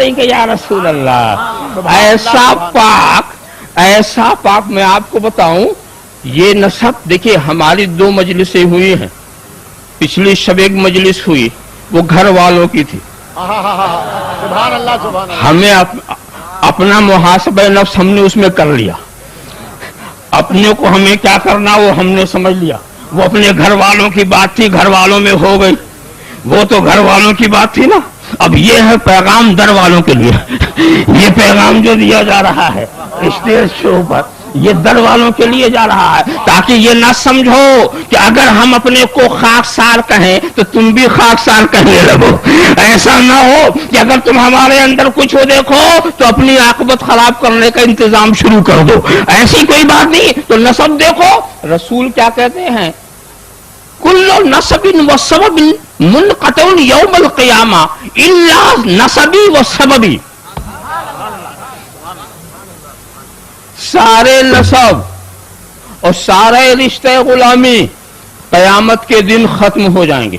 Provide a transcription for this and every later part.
ہیں کہ یا رسول اللہ ایسا پاک میں آپ کو بتاؤں، یہ نسب دیکھیے ہماری 2 مجلسیں ہوئی ہیں، پچھلی شب ایک مجلس ہوئی وہ گھر والوں کی تھی، سبحان اللہ سبحان اللہ. ہمیں اپنا محاسبہ نفس ہم نے اس میں کر لیا، اپنے کو ہمیں کیا کرنا وہ ہم نے سمجھ لیا، وہ اپنے گھر والوں کی بات تھی گھر والوں میں ہو گئی، وہ تو گھر والوں کی بات تھی نا. اب یہ ہے پیغام در والوں کے لیے، یہ پیغام جو دیا جا رہا ہے اسٹیج کے اوپر یہ در والوں کے لیے جا رہا ہے، تاکہ یہ نہ سمجھو کہ اگر ہم اپنے کو خاکسار کہیں تو تم بھی خاکسار کہنے لگو. ایسا نہ ہو کہ اگر تم ہمارے اندر کچھ ہو دیکھو تو اپنی عاقبت خراب کرنے کا انتظام شروع کر دو. ایسی کوئی بات نہیں. تو نسب دیکھو رسول کیا کہتے ہیں، کل نسب و سبب منقطع یوم القیامہ الا نسبی و سببی. سارے نسب اور سارے رشتے غلامی قیامت کے دن ختم ہو جائیں گے.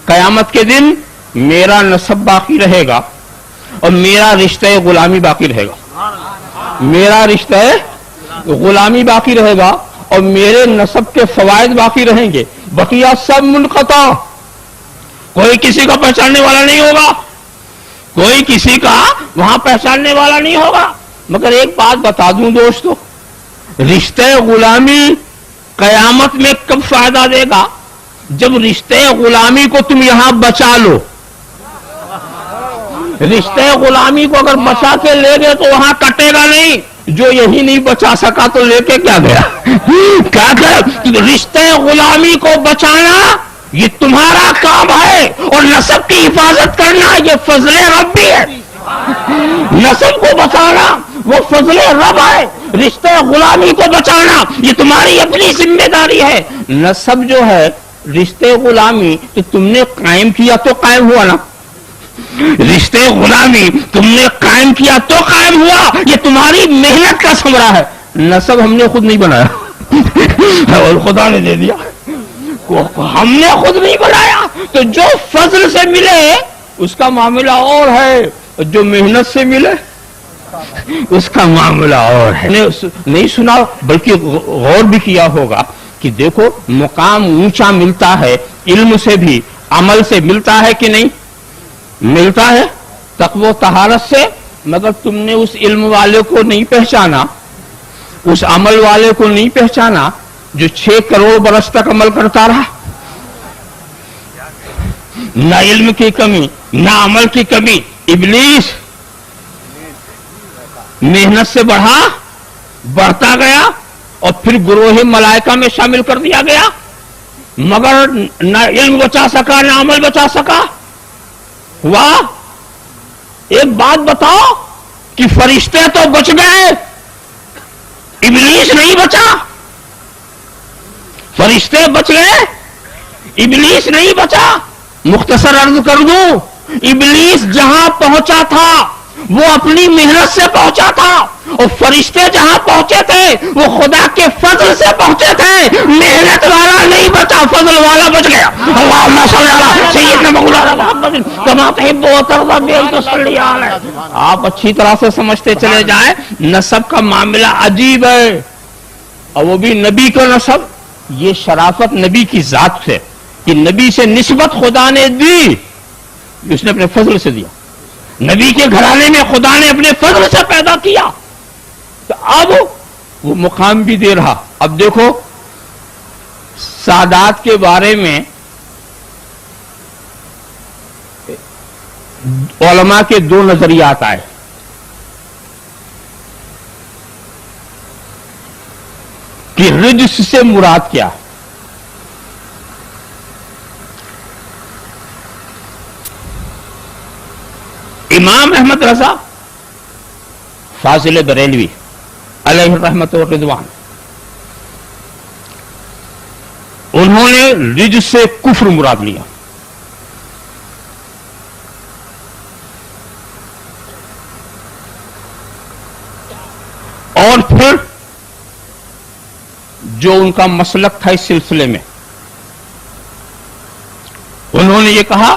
قیامت کے دن میرا نسب باقی رہے گا اور میرا رشتہ غلامی باقی رہے گا. میرا رشتہ غلامی باقی رہے گا اور میرے نسب کے فوائد باقی رہیں گے. بقیہ سب منقطع، کوئی کسی کا پہچاننے والا نہیں ہوگا، کوئی کسی کا وہاں پہچاننے والا نہیں ہوگا. مگر ایک بات بتا دوں دوستو، رشتہ غلامی قیامت میں کب فائدہ دے گا؟ جب رشتہ غلامی کو تم یہاں بچا لو. رشتہ غلامی کو اگر بچا کے لے گئے تو وہاں کٹے گا نہیں. جو یہی نہیں بچا سکا تو لے کے کیا گیا؟ کیا رشتہ غلامی کو بچانا یہ تمہارا کام ہے، اور نسب کی حفاظت کرنا یہ فضل ربی ہے. نسب کو بچانا وہ فضل رب ہے، رشتہ غلامی کو بچانا یہ تمہاری اپنی ذمہ داری ہے. نسب جو ہے رشتہ غلامی تو تم نے قائم کیا تو قائم ہوا نا، رشتہ غلامی تم نے قائم کیا تو قائم ہوا، یہ تمہاری محنت کا ثمرہ ہے. نسب ہم نے خود نہیں بنایا اور خدا نے دے دیا. ہم نے خود نہیں بنایا. تو جو فضل سے ملے اس کا معاملہ اور ہے، جو محنت سے ملے اس کا معاملہ اور ہے. نہیں سنا بلکہ غور بھی کیا ہوگا کہ دیکھو مقام اونچا ملتا ہے علم سے بھی، عمل سے ملتا ہے کہ نہیں ملتا ہے، تقوی و طہارت سے. مگر تم نے اس علم والے کو نہیں پہچانا، اس عمل والے کو نہیں پہچانا جو 6 کروڑ برس تک عمل کرتا رہا. نہ علم کی کمی نہ عمل کی کمی. ابلیس محنت سے بڑھتا گیا اور پھر گروہ ملائکہ میں شامل کر دیا گیا، مگر نہ علم بچا سکا نہ عمل بچا سکا. واہ، ایک بات بتاؤ کہ فرشتے تو بچ گئے، ابلیس نہیں بچا. فرشتے بچ گئے، ابلیس نہیں بچا. مختصر عرض کر دوں، ابلیس جہاں پہنچا تھا وہ اپنی محنت سے پہنچا تھا، اور فرشتے جہاں پہنچے تھے وہ خدا کے فضل سے پہنچے تھے. محنت والا نہیں بچا، فضل والا بچ گیا. اللہم صلی علی سیدنا مولانا محمد کما تحب و ترضی ان تصلی علیہ. آپ اچھی طرح سے سمجھتے چلے جائیں نسب کا معاملہ عجیب ہے، اور وہ بھی نبی کا نسب. یہ شرافت نبی کی ذات سے کہ نبی سے نسبت خدا نے دی، اس نے اپنے فضل سے دیا. نبی کے گھرانے میں خدا نے اپنے فضل سے پیدا کیا، تو اب وہ مقام بھی دے رہا. اب دیکھو سادات کے بارے میں علماء کے 2 نظریات آئے. کہ رجس سے مراد کیا ہے. امام احمد رضا فاضل بریلوی علیہ الرحمت و رضوان، انہوں نے رجس سے کفر مراد لیا. اور پھر جو ان کا مسلک تھا اس سلسلے میں، انہوں نے یہ کہا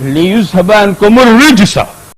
لِيُذْهَبَ عَنْكُمُ الرِّجْسَ